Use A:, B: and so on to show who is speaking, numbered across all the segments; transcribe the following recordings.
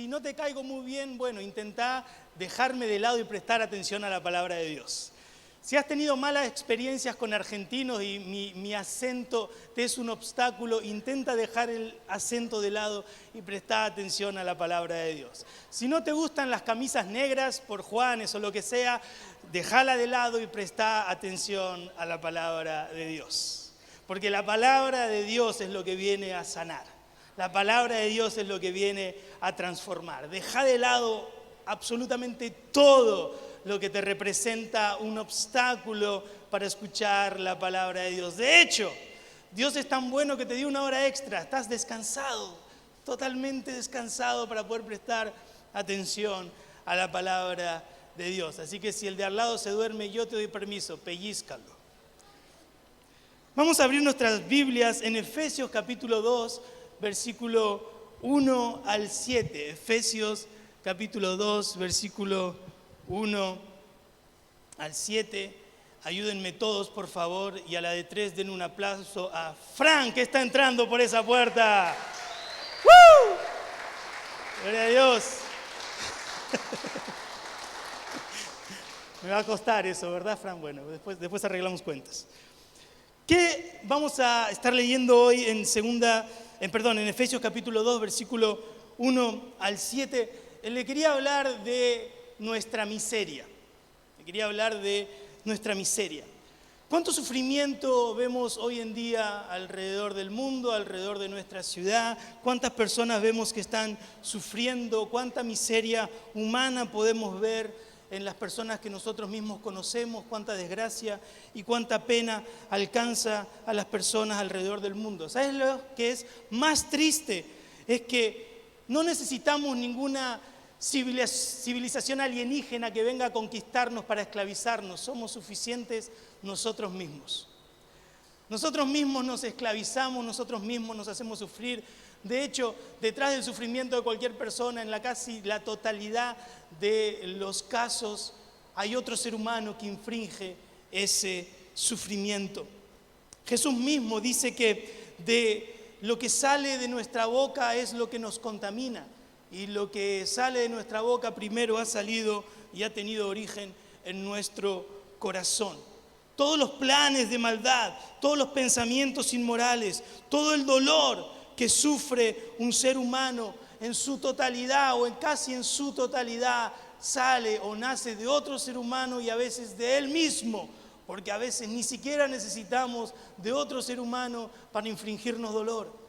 A: si no te caigo muy bien, bueno, intentá dejarme de lado y prestar atención a la palabra de Dios. Si has tenido malas experiencias con argentinos y mi acento te es un obstáculo, intenta dejar el acento de lado y presta atención a la palabra de Dios. Si no te gustan las camisas negras por Juanes o lo que sea, déjala de lado y presta atención a la palabra de Dios. Porque la palabra de Dios es lo que viene a sanar. La palabra de Dios es lo que viene a transformar. Deja de lado absolutamente todo lo que te representa un obstáculo para escuchar la palabra de Dios. De hecho, Dios es tan bueno que te dio una hora extra. Estás descansado, totalmente descansado para poder prestar atención a la palabra de Dios. Así que si el de al lado se duerme, yo te doy permiso, pellízcalo. Vamos a abrir nuestras Biblias en Efesios capítulo 2, versículo 1 al 7. Efesios capítulo 2, versículo 1 al 7. Ayúdenme todos, por favor, y a la de 3 den un aplauso a Frank, que está entrando por esa puerta. ¡Woo! Gloria a Dios. Me va a costar eso, ¿verdad, Frank? Bueno, después arreglamos cuentas. ¿Qué vamos a estar leyendo hoy en Efesios capítulo 2, versículo 1 al 7? Le quería hablar de nuestra miseria. ¿Cuánto sufrimiento vemos hoy en día alrededor del mundo, alrededor de nuestra ciudad? ¿Cuántas personas vemos que están sufriendo? ¿Cuánta miseria humana podemos ver en las personas que nosotros mismos conocemos? ¿Cuánta desgracia y cuánta pena alcanza a las personas alrededor del mundo? ¿Sabes lo que es más triste? Es que no necesitamos ninguna civilización alienígena que venga a conquistarnos para esclavizarnos. Somos suficientes nosotros mismos. Nosotros mismos nos esclavizamos, nosotros mismos nos hacemos sufrir. De hecho, detrás del sufrimiento de cualquier persona, en casi la totalidad de los casos, hay otro ser humano que infringe ese sufrimiento. Jesús mismo dice que de lo que sale de nuestra boca es lo que nos contamina. Y lo que sale de nuestra boca primero ha salido y ha tenido origen en nuestro corazón. Todos los planes de maldad, todos los pensamientos inmorales, todo el dolor que sufre un ser humano en su totalidad o casi en su totalidad sale o nace de otro ser humano y a veces de él mismo, porque a veces ni siquiera necesitamos de otro ser humano para infligirnos dolor.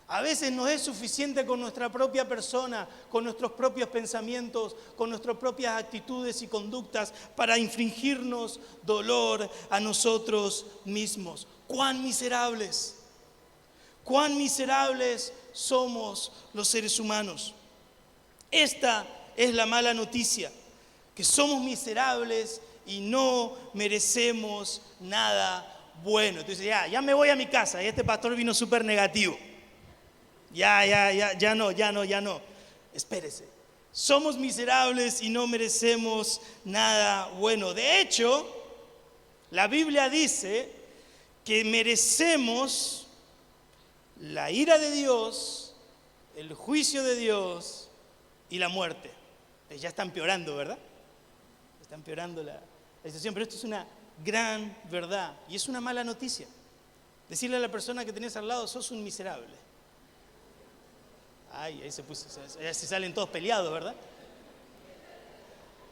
A: A veces nos es suficiente con nuestra propia persona, con nuestros propios pensamientos, con nuestras propias actitudes y conductas para infligirnos dolor a nosotros mismos. ¡Cuán miserables! ¡Cuán miserables somos los seres humanos! Esta es la mala noticia, que somos miserables y no merecemos nada bueno. Entonces ya me voy a mi casa y este pastor vino súper negativo. Ya no. Espérese. Somos miserables y no merecemos nada bueno. De hecho, la Biblia dice que merecemos la ira de Dios, el juicio de Dios y la muerte. Ya está empeorando, ¿verdad? Está empeorando la situación, pero esto es una gran verdad y es una mala noticia. Decirle a la persona que tenés al lado, sos un miserable. Ay, ahí se puso, ya se salen todos peleados, ¿verdad?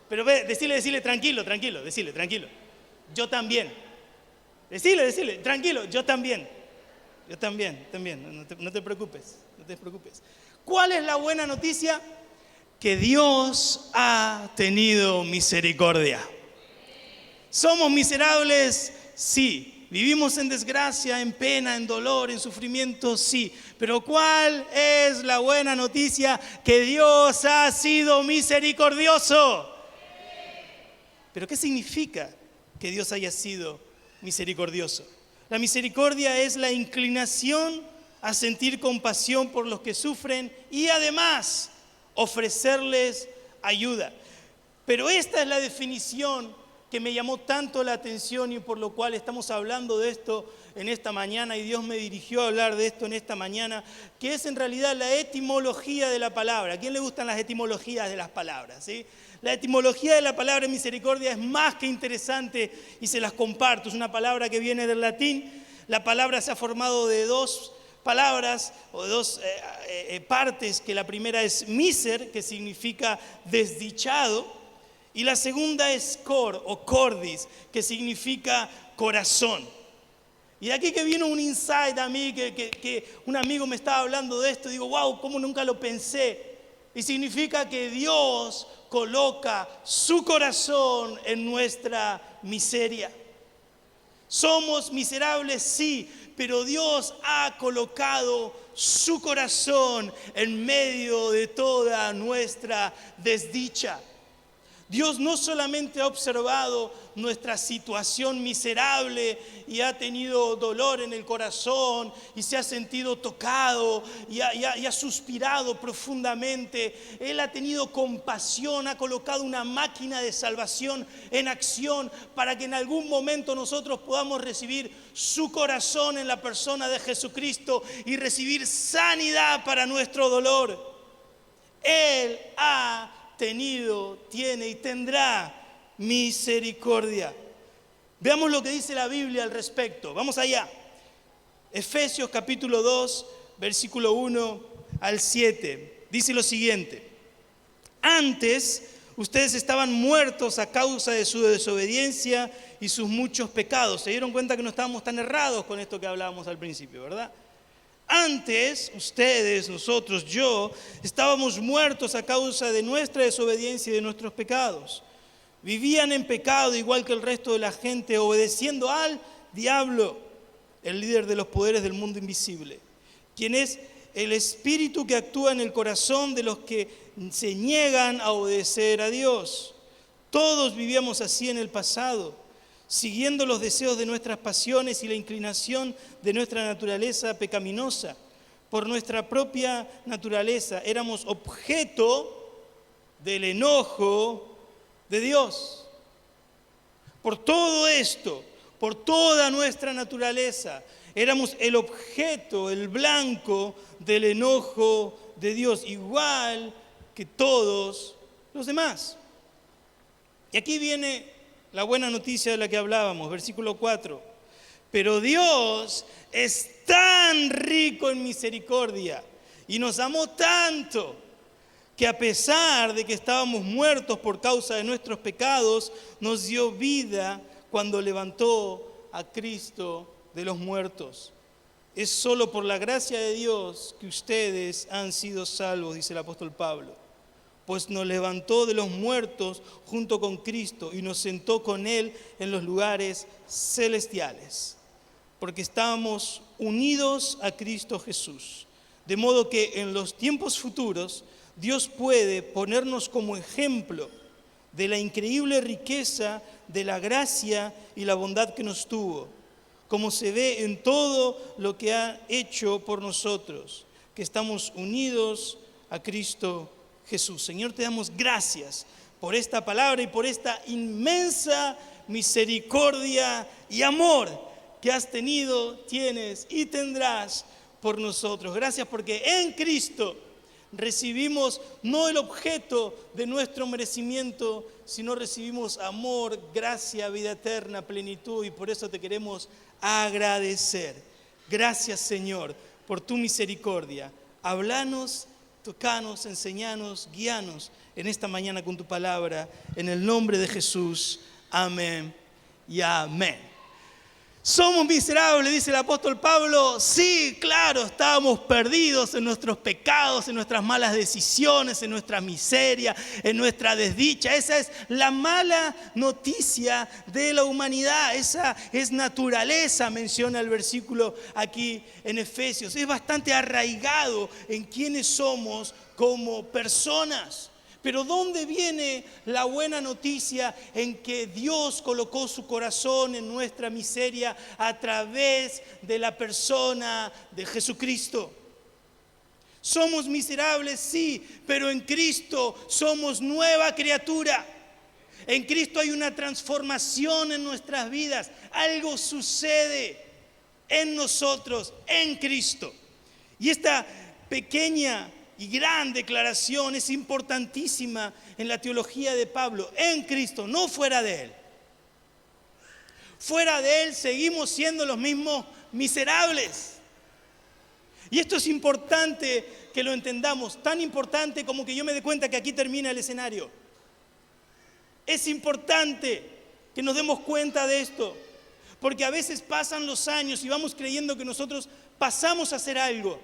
A: Pero decirle, tranquilo, decirle, tranquilo. Yo también. Decirle, tranquilo, yo también. No te preocupes. ¿Cuál es la buena noticia? Que Dios ha tenido misericordia. ¿Somos miserables? Sí. ¿Vivimos en desgracia, en pena, en dolor, en sufrimiento? Sí. Pero ¿cuál es la buena noticia? Que Dios ha sido misericordioso. ¿Pero qué significa que Dios haya sido misericordioso? La misericordia es la inclinación a sentir compasión por los que sufren y además ofrecerles ayuda. Pero esta es la definición que me llamó tanto la atención y por lo cual estamos hablando de esto en esta mañana y Dios me dirigió a hablar de esto en esta mañana, que es en realidad la etimología de la palabra. ¿A quién le gustan las etimologías de las palabras? ¿Sí? La etimología de la palabra misericordia es más que interesante y se las comparto. Es una palabra que viene del latín. La palabra se ha formado de dos palabras o de dos partes, que la primera es miser, que significa desdichado, y la segunda es cor o cordis, que significa corazón. Y de aquí que vino un insight a mí, que un amigo me estaba hablando de esto, digo, wow, cómo nunca lo pensé. Y significa que Dios coloca su corazón en nuestra miseria. Somos miserables, sí, pero Dios ha colocado su corazón en medio de toda nuestra desdicha. Dios no solamente ha observado nuestra situación miserable y ha tenido dolor en el corazón y se ha sentido tocado y ha suspirado profundamente. Él ha tenido compasión, ha colocado una máquina de salvación en acción para que en algún momento nosotros podamos recibir su corazón en la persona de Jesucristo y recibir sanidad para nuestro dolor. Él ha tenido, tiene y tendrá misericordia. Veamos lo que dice la Biblia al respecto. Vamos allá. Efesios capítulo 2, versículo 1 al 7. Dice lo siguiente: antes ustedes estaban muertos a causa de su desobediencia y sus muchos pecados. Se dieron cuenta que no estábamos tan errados con esto que hablábamos al principio, ¿verdad? Antes, ustedes, nosotros, yo, estábamos muertos a causa de nuestra desobediencia y de nuestros pecados. Vivían en pecado igual que el resto de la gente, obedeciendo al diablo, el líder de los poderes del mundo invisible, quien es el espíritu que actúa en el corazón de los que se niegan a obedecer a Dios. Todos vivíamos así en el pasado, siguiendo los deseos de nuestras pasiones y la inclinación de nuestra naturaleza pecaminosa. Por nuestra propia naturaleza éramos objeto del enojo de Dios. Por todo esto, por toda nuestra naturaleza, éramos el objeto, el blanco del enojo de Dios, igual que todos los demás. Y aquí viene la buena noticia de la que hablábamos, versículo 4. Pero Dios es tan rico en misericordia y nos amó tanto que a pesar de que estábamos muertos por causa de nuestros pecados, nos dio vida cuando levantó a Cristo de los muertos. Es solo por la gracia de Dios que ustedes han sido salvos, dice el apóstol Pablo. Pues nos levantó de los muertos junto con Cristo y nos sentó con Él en los lugares celestiales, porque estábamos unidos a Cristo Jesús. De modo que en los tiempos futuros Dios puede ponernos como ejemplo de la increíble riqueza de la gracia y la bondad que nos tuvo, como se ve en todo lo que ha hecho por nosotros, que estamos unidos a Cristo Jesús. Señor, te damos gracias por esta palabra y por esta inmensa misericordia y amor que has tenido, tienes y tendrás por nosotros. Gracias porque en Cristo recibimos no el objeto de nuestro merecimiento, sino recibimos amor, gracia, vida eterna, plenitud, y por eso te queremos agradecer. Gracias, Señor, por tu misericordia. Háblanos, tocanos, enseñanos, guíanos en esta mañana con tu palabra, en el nombre de Jesús. Amén y amén. ¿Somos miserables?, dice el apóstol Pablo. Sí, claro, estábamos perdidos en nuestros pecados, en nuestras malas decisiones, en nuestra miseria, en nuestra desdicha. Esa es la mala noticia de la humanidad. Esa es naturaleza, menciona el versículo aquí en Efesios. Es bastante arraigado en quiénes somos como personas. Pero ¿dónde viene la buena noticia en que Dios colocó su corazón en nuestra miseria a través de la persona de Jesucristo? Somos miserables, sí, pero en Cristo somos nueva criatura. En Cristo hay una transformación en nuestras vidas. Algo sucede en nosotros, en Cristo. Y esta pequeña y gran declaración es importantísima en la teología de Pablo. En Cristo, no fuera de Él. Fuera de Él seguimos siendo los mismos miserables. Y esto es importante que lo entendamos, tan importante como que yo me dé cuenta que aquí termina el escenario. Es importante que nos demos cuenta de esto, porque a veces pasan los años y vamos creyendo que nosotros pasamos a hacer algo.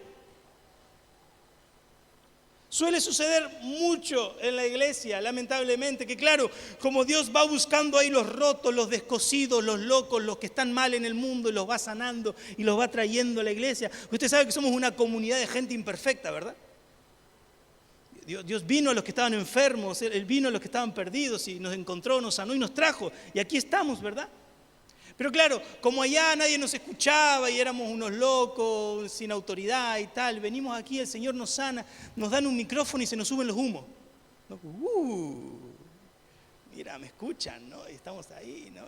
A: Suele suceder mucho en la iglesia, lamentablemente, que claro, como Dios va buscando ahí los rotos, los descosidos, los locos, los que están mal en el mundo y los va sanando y los va trayendo a la iglesia. Usted sabe que somos una comunidad de gente imperfecta, ¿verdad? Dios vino a los que estaban enfermos, Él vino a los que estaban perdidos y nos encontró, nos sanó y nos trajo. Y aquí estamos, ¿verdad? Pero claro, como allá nadie nos escuchaba y éramos unos locos, sin autoridad y tal, venimos aquí, el Señor nos sana, nos dan un micrófono y se nos suben los humos. ¿No? Mira, me escuchan, ¿no? Y estamos ahí, ¿no?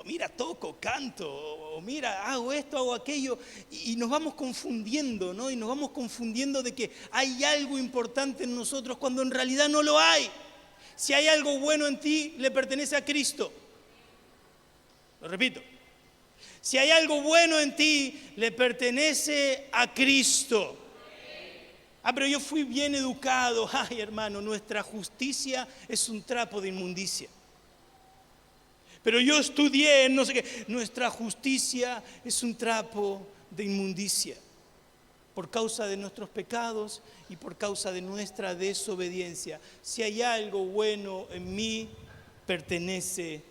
A: Mira, toco, canto, o mira, hago esto, hago aquello, y nos vamos confundiendo, ¿no? Y nos vamos confundiendo de que hay algo importante en nosotros cuando en realidad no lo hay. Si hay algo bueno en ti, le pertenece a Cristo. Lo repito, si hay algo bueno en ti, le pertenece a Cristo. Pero yo fui bien educado. Ay, hermano, nuestra justicia es un trapo de inmundicia. Pero yo estudié, no sé qué. Nuestra justicia es un trapo de inmundicia. Por causa de nuestros pecados y por causa de nuestra desobediencia. Si hay algo bueno en mí, pertenece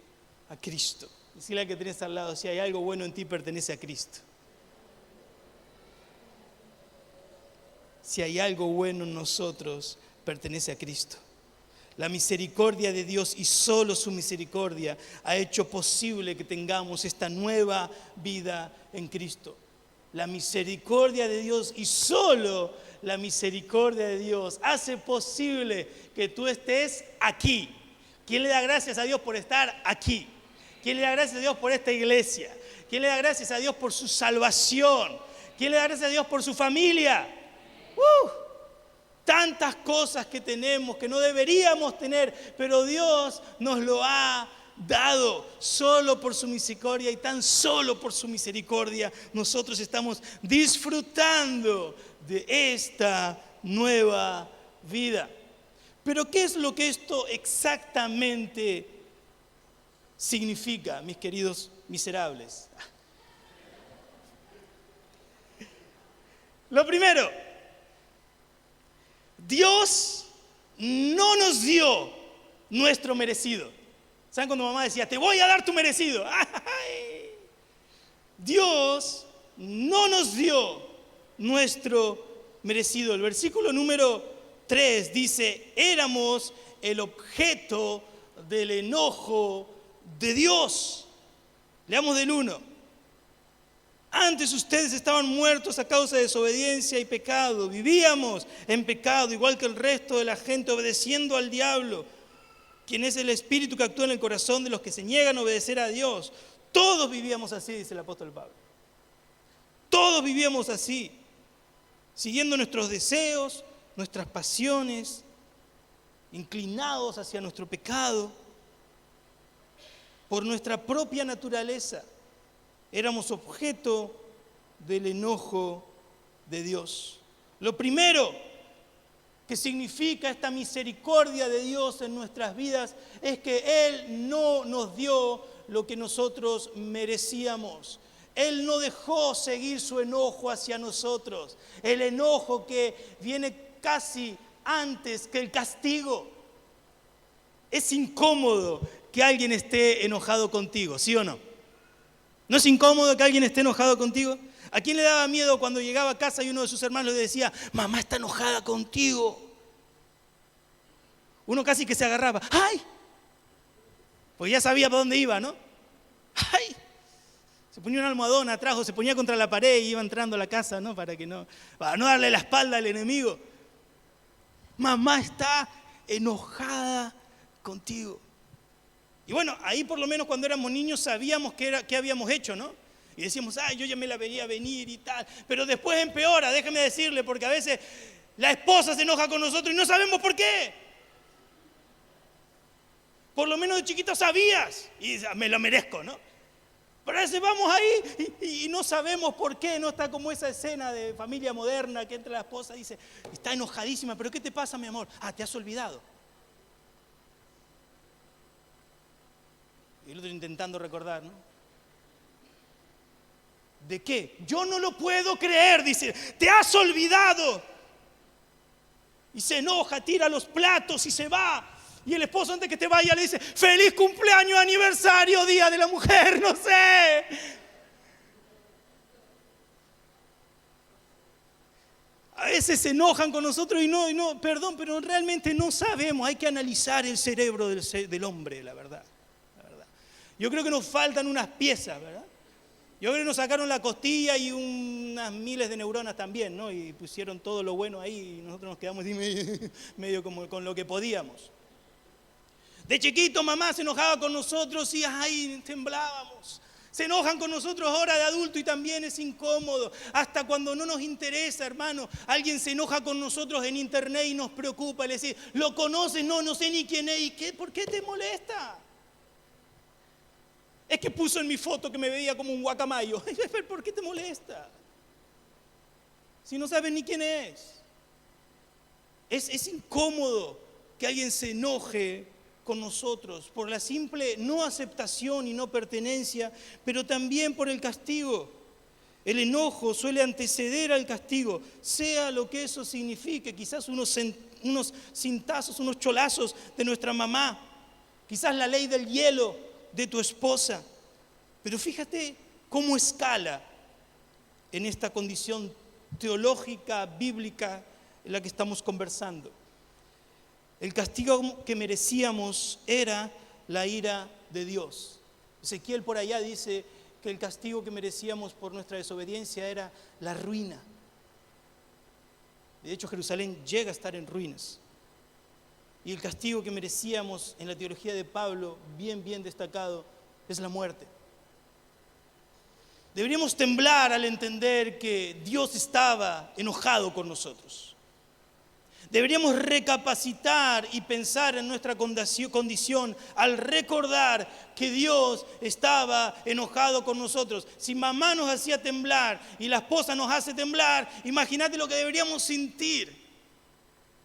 A: a Cristo. Decirle al que tenés al lado, si hay algo bueno en ti, pertenece a Cristo. Si hay algo bueno en nosotros, pertenece a Cristo. La misericordia de Dios y solo su misericordia ha hecho posible que tengamos esta nueva vida en Cristo. La misericordia de Dios y solo la misericordia de Dios hace posible que tú estés aquí. ¿Quién le da gracias a Dios por estar aquí? ¿Quién le da gracias a Dios por esta iglesia? ¿Quién le da gracias a Dios por su salvación? ¿Quién le da gracias a Dios por su familia? Tantas cosas que tenemos que no deberíamos tener, pero Dios nos lo ha dado solo por su misericordia y tan solo por su misericordia nosotros estamos disfrutando de esta nueva vida. Pero ¿qué es lo que esto exactamente significa, mis queridos miserables? Lo primero, Dios no nos dio nuestro merecido. ¿Saben cuando mamá decía, te voy a dar tu merecido? ¡Ay! Dios no nos dio nuestro merecido. El versículo número 3 dice, éramos el objeto del enojo de Dios. Leamos del 1. Antes ustedes estaban muertos a causa de desobediencia y pecado. Vivíamos en pecado, igual que el resto de la gente, obedeciendo al diablo, quien es el espíritu que actúa en el corazón de los que se niegan a obedecer a Dios. Todos vivíamos así, dice el apóstol Pablo. Todos vivíamos así, siguiendo nuestros deseos, nuestras pasiones, inclinados hacia nuestro pecado, por nuestra propia naturaleza. Éramos objeto del enojo de Dios. Lo primero que significa esta misericordia de Dios en nuestras vidas es que Él no nos dio lo que nosotros merecíamos. Él no dejó seguir su enojo hacia nosotros. El enojo que viene casi antes que el castigo. Es incómodo que alguien esté enojado contigo, ¿sí o no? ¿No es incómodo que alguien esté enojado contigo? ¿A quién le daba miedo cuando llegaba a casa y uno de sus hermanos le decía, mamá está enojada contigo? Uno casi que se agarraba, ¡ay! Pues ya sabía para dónde iba, ¿no? ¡Ay! Se ponía un almohadón atrás o se ponía contra la pared y iba entrando a la casa, ¿no? Para no darle la espalda al enemigo. Mamá está enojada contigo. Y bueno, ahí por lo menos cuando éramos niños sabíamos qué habíamos hecho, ¿no? Y decíamos, ay, yo ya me la veía venir y tal. Pero después empeora, déjeme decirle, porque a veces la esposa se enoja con nosotros y no sabemos por qué. Por lo menos de chiquito sabías y me lo merezco, ¿no? Pero a veces vamos ahí y no sabemos por qué. No está como esa escena de Familia Moderna que entra la esposa y dice, está enojadísima, pero ¿qué te pasa, mi amor? Ah, te has olvidado. Y el otro intentando recordar, ¿no? ¿De qué? Yo no lo puedo creer, dice, te has olvidado. Y se enoja, tira los platos y se va. Y el esposo antes que te vaya le dice, feliz cumpleaños, aniversario, día de la mujer, no sé. A veces se enojan con nosotros y no, perdón, pero realmente no sabemos. Hay que analizar el cerebro del hombre, la verdad. Yo creo que nos faltan unas piezas, ¿verdad? Yo creo que nos sacaron la costilla y unas miles de neuronas también, ¿no? Y pusieron todo lo bueno ahí y nosotros nos quedamos medio como con lo que podíamos. De chiquito mamá se enojaba con nosotros y ay, temblábamos. Se enojan con nosotros ahora de adulto y también es incómodo. Hasta cuando no nos interesa, hermano, alguien se enoja con nosotros en internet y nos preocupa. Le dice, ¿lo conoces? No sé ni quién es. ¿Y qué? ¿Por qué te molesta? Es que puso en mi foto que me veía como un guacamayo. ¿Por qué te molesta? Si no sabes ni quién es. Es incómodo que alguien se enoje con nosotros por la simple no aceptación y no pertenencia, pero también por el castigo. El enojo suele anteceder al castigo, sea lo que eso signifique. Quizás unos cintazos, unos cholazos de nuestra mamá, quizás la ley del hielo de tu esposa. Pero fíjate cómo escala en esta condición teológica, bíblica, en la que estamos conversando. El castigo que merecíamos era la ira de Dios. Ezequiel por allá dice que el castigo que merecíamos por nuestra desobediencia era la ruina. De hecho, Jerusalén llega a estar en ruinas. Y el castigo que merecíamos en la teología de Pablo, bien destacado, es la muerte. Deberíamos temblar al entender que Dios estaba enojado con nosotros. Deberíamos recapacitar y pensar en nuestra condición al recordar que Dios estaba enojado con nosotros. Si mamá nos hacía temblar y la esposa nos hace temblar, imagínate lo que deberíamos sentir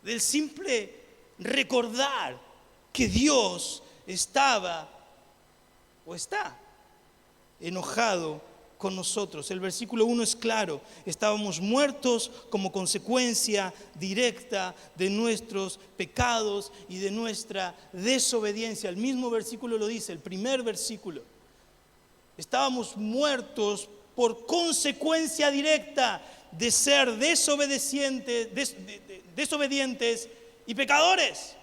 A: del simple recordar que Dios estaba o está enojado con nosotros. El versículo 1 es claro, estábamos muertos como consecuencia directa de nuestros pecados y de nuestra desobediencia. El mismo versículo lo dice, el primer versículo. Estábamos muertos por consecuencia directa de ser desobedientes y pecadores.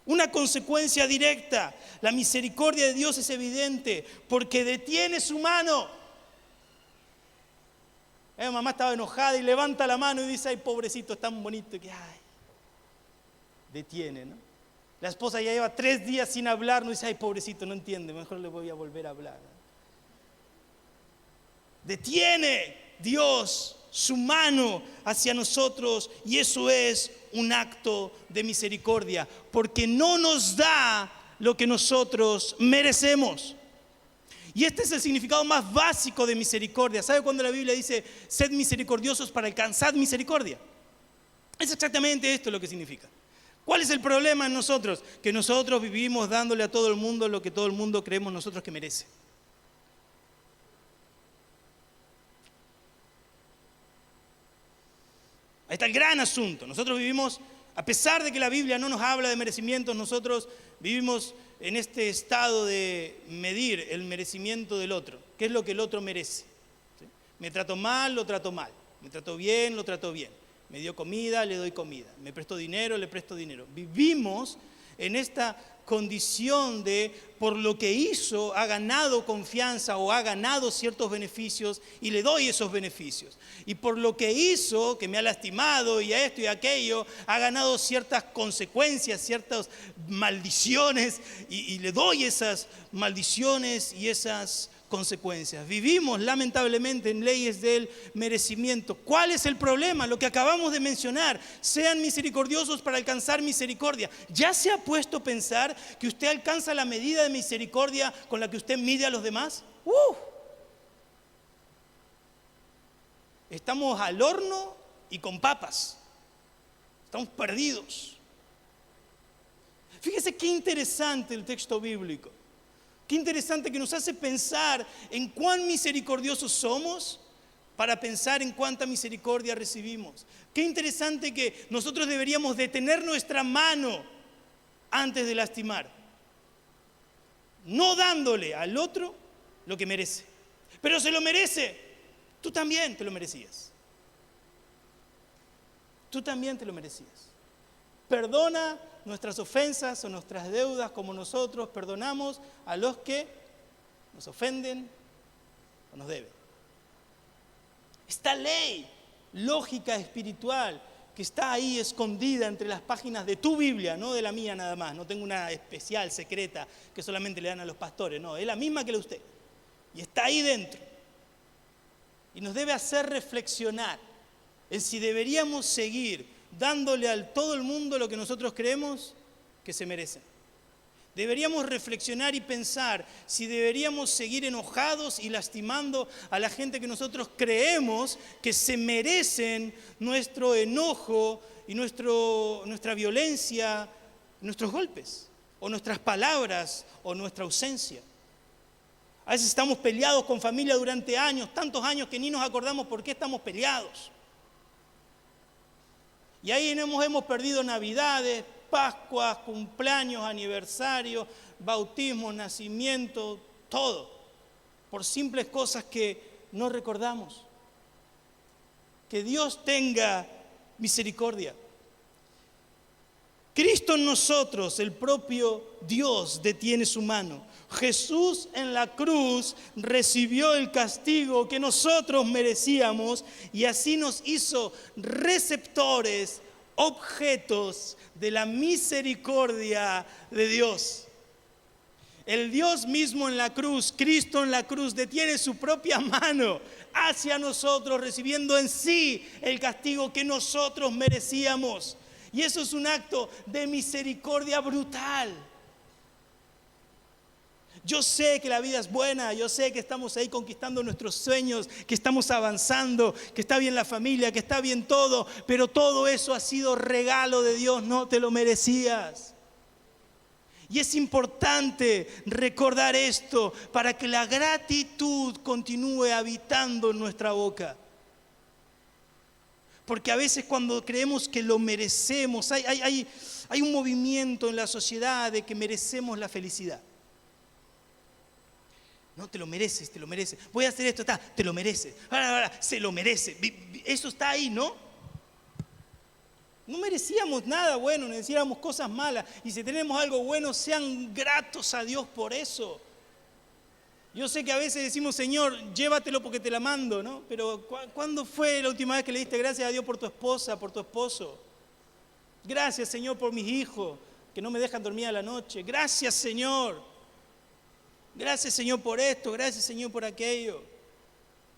A: Una consecuencia directa. La misericordia de Dios es evidente porque detiene su mano. Mamá estaba enojada y levanta la mano y dice, ay, pobrecito, es tan bonito que, ay, detiene, ¿no? La esposa ya lleva 3 días sin hablar, no dice, ay, pobrecito, no entiende, mejor le voy a volver a hablar, ¿no? Detiene Dios su mano hacia nosotros y eso es un acto de misericordia, porque no nos da lo que nosotros merecemos. Y este es el significado más básico de misericordia. ¿Sabe cuando la Biblia dice, sed misericordiosos para alcanzar misericordia? Es exactamente esto lo que significa. ¿Cuál es el problema en nosotros? Que nosotros vivimos dándole a todo el mundo lo que todo el mundo creemos nosotros que merece. Ahí está el gran asunto. Nosotros vivimos, a pesar de que la Biblia no nos habla de merecimientos, nosotros vivimos en este estado de medir el merecimiento del otro. ¿Qué es lo que el otro merece? ¿Sí? Me trato mal, lo trato mal. Me trato bien, lo trato bien. Me dio comida, le doy comida. Me prestó dinero, le presto dinero. Vivimos en esta condición de por lo que hizo ha ganado confianza o ha ganado ciertos beneficios y le doy esos beneficios. Y por lo que hizo, que me ha lastimado y a esto y a aquello, ha ganado ciertas consecuencias, ciertas maldiciones y le doy esas maldiciones y esas consecuencias. Vivimos lamentablemente en leyes del merecimiento. ¿Cuál es el problema? Lo que acabamos de mencionar. Sean misericordiosos para alcanzar misericordia. ¿Ya se ha puesto a pensar que usted alcanza la medida de misericordia con la que usted mide a los demás? Estamos al horno y con papas. Estamos perdidos. Fíjese qué interesante el texto bíblico. Qué interesante que nos hace pensar en cuán misericordiosos somos para pensar en cuánta misericordia recibimos. Qué interesante que nosotros deberíamos detener nuestra mano antes de lastimar. No dándole al otro lo que merece. Pero se lo merece. Tú también te lo merecías. Tú también te lo merecías. Perdona nuestras ofensas o nuestras deudas como nosotros perdonamos a los que nos ofenden o nos deben. Esta ley lógica espiritual que está ahí escondida entre las páginas de tu Biblia, no de la mía nada más, no tengo una especial, secreta, que solamente le dan a los pastores, no, es la misma que la de usted. Y está ahí dentro. Y nos debe hacer reflexionar en si deberíamos seguir dándole a todo el mundo lo que nosotros creemos que se merecen. Deberíamos reflexionar y pensar si deberíamos seguir enojados y lastimando a la gente que nosotros creemos que se merecen nuestro enojo y nuestra violencia, nuestros golpes, o nuestras palabras, o nuestra ausencia. A veces estamos peleados con familia durante años, tantos años que ni nos acordamos por qué estamos peleados. Y ahí hemos perdido Navidades, Pascuas, cumpleaños, aniversarios, bautismos, nacimiento, todo, por simples cosas que no recordamos. Que Dios tenga misericordia. Cristo en nosotros, el propio Dios, detiene su mano. Jesús en la cruz recibió el castigo que nosotros merecíamos y así nos hizo receptores, objetos de la misericordia de Dios. El Dios mismo en la cruz, Cristo en la cruz, detiene su propia mano hacia nosotros, recibiendo en sí el castigo que nosotros merecíamos. Y eso es un acto de misericordia brutal. Yo sé que la vida es buena, yo sé que estamos ahí conquistando nuestros sueños, que estamos avanzando, que está bien la familia, que está bien todo, pero todo eso ha sido regalo de Dios, no te lo merecías. Y es importante recordar esto para que la gratitud continúe habitando en nuestra boca. Porque a veces cuando creemos que lo merecemos, hay un movimiento en la sociedad de que merecemos la felicidad. No, te lo mereces, te lo mereces. Voy a hacer esto, te lo mereces. Ahora, se lo merece. Eso está ahí, ¿no? No merecíamos nada bueno, merecíamos cosas malas. Y si tenemos algo bueno, sean gratos a Dios por eso. Yo sé que a veces decimos, Señor, llévatelo porque te la mando, ¿no? Pero ¿cuándo fue la última vez que le diste gracias a Dios por tu esposa, por tu esposo? Gracias, Señor, por mis hijos que no me dejan dormir a la noche. Gracias, Señor. Gracias, Señor, por esto. Gracias, Señor, por aquello.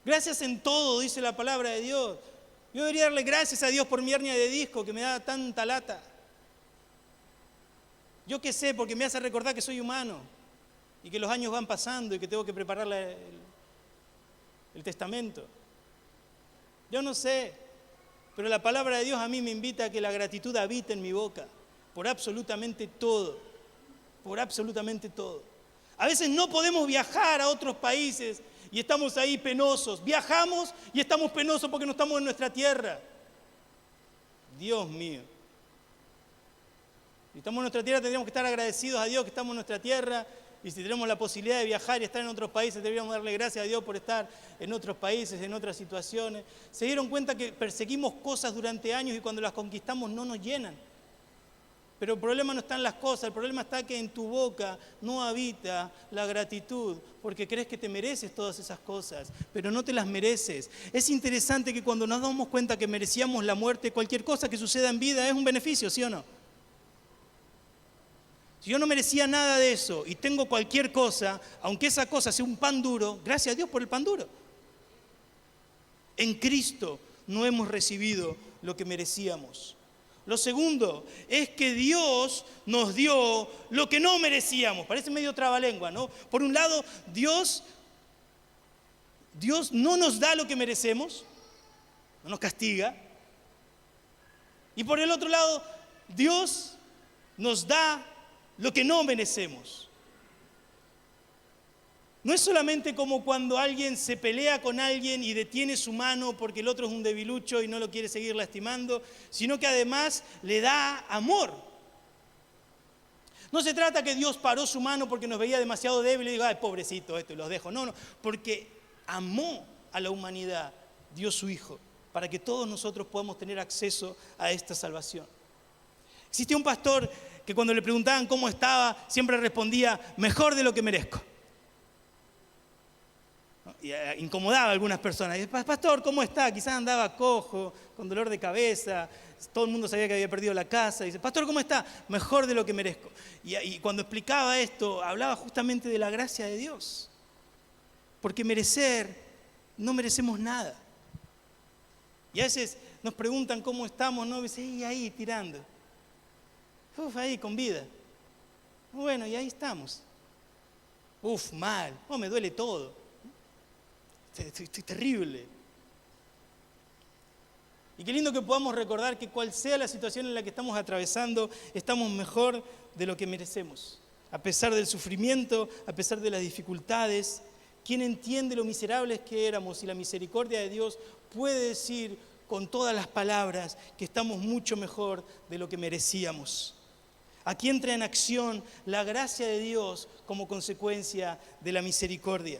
A: Gracias en todo, dice la palabra de Dios. Yo debería darle gracias a Dios por mi hernia de disco que me da tanta lata. Yo qué sé, porque me hace recordar que soy humano y que los años van pasando y que tengo que preparar el testamento. Yo no sé, pero la palabra de Dios a mí me invita a que la gratitud habite en mi boca por absolutamente todo, por absolutamente todo. A veces no podemos viajar a otros países y estamos ahí penosos. Viajamos y estamos penosos porque no estamos en nuestra tierra. Dios mío. Si estamos en nuestra tierra tendríamos que estar agradecidos a Dios que estamos en nuestra tierra. Y si tenemos la posibilidad de viajar y estar en otros países, deberíamos darle gracias a Dios por estar en otros países, en otras situaciones. Se dieron cuenta que perseguimos cosas durante años y cuando las conquistamos no nos llenan. Pero el problema no está en las cosas, el problema está que en tu boca no habita la gratitud, porque crees que te mereces todas esas cosas, pero no te las mereces. Es interesante que cuando nos damos cuenta que merecíamos la muerte, cualquier cosa que suceda en vida es un beneficio, ¿sí o no? Si yo no merecía nada de eso y tengo cualquier cosa, aunque esa cosa sea un pan duro, gracias a Dios por el pan duro. En Cristo no hemos recibido lo que merecíamos. Lo segundo es que Dios nos dio lo que no merecíamos. Parece medio trabalengua, ¿no? Por un lado, Dios no nos da lo que merecemos, no nos castiga. Y por el otro lado, Dios nos da lo que no merecemos. No es solamente como cuando alguien se pelea con alguien y detiene su mano porque el otro es un debilucho y no lo quiere seguir lastimando, sino que además le da amor. No se trata que Dios paró su mano porque nos veía demasiado débil y dijo, ay, pobrecito esto, y los dejo. No, porque amó a la humanidad, dio su Hijo, para que todos nosotros podamos tener acceso a esta salvación. Existía un pastor que cuando le preguntaban cómo estaba, siempre respondía, mejor de lo que merezco. Y incomodaba a algunas personas. Y, pastor, ¿cómo está? Quizás andaba cojo, con dolor de cabeza, todo el mundo sabía que había perdido la casa. Y dice, pastor, ¿cómo está? Mejor de lo que merezco. Y cuando explicaba esto, hablaba justamente de la gracia de Dios. Porque no merecemos nada. Y a veces nos preguntan cómo estamos, ¿no? Y dicen, ahí tirando. Ahí con vida. Bueno, y ahí estamos. Mal. Me duele todo. Estoy terrible. Y qué lindo que podamos recordar que cual sea la situación en la que estamos atravesando, estamos mejor de lo que merecemos. A pesar del sufrimiento, a pesar de las dificultades, ¿quién entiende lo miserables que éramos? Y la misericordia de Dios puede decir con todas las palabras que estamos mucho mejor de lo que merecíamos. Aquí entra en acción la gracia de Dios como consecuencia de la misericordia.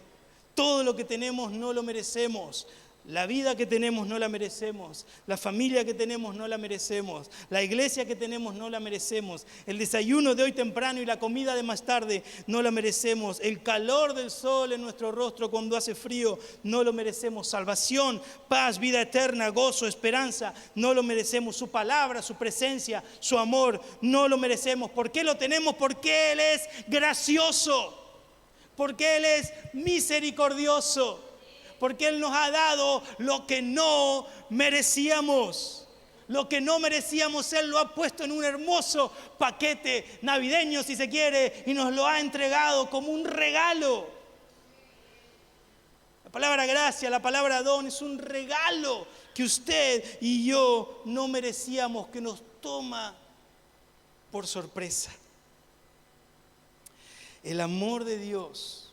A: Todo lo que tenemos no lo merecemos. La vida que tenemos no la merecemos. La familia que tenemos no la merecemos. La iglesia que tenemos no la merecemos. El desayuno de hoy temprano y la comida de más tarde no la merecemos. El calor del sol en nuestro rostro cuando hace frío no lo merecemos. Salvación, paz, vida eterna, gozo, esperanza, no lo merecemos. Su palabra, su presencia, su amor, no lo merecemos. ¿Por qué lo tenemos? Porque Él es gracioso. Porque Él es misericordioso. Porque Él nos ha dado lo que no merecíamos. Lo que no merecíamos, Él lo ha puesto en un hermoso paquete navideño, si se quiere, y nos lo ha entregado como un regalo. La palabra gracia, la palabra don, es un regalo que usted y yo no merecíamos, que nos toma por sorpresa. El amor de Dios,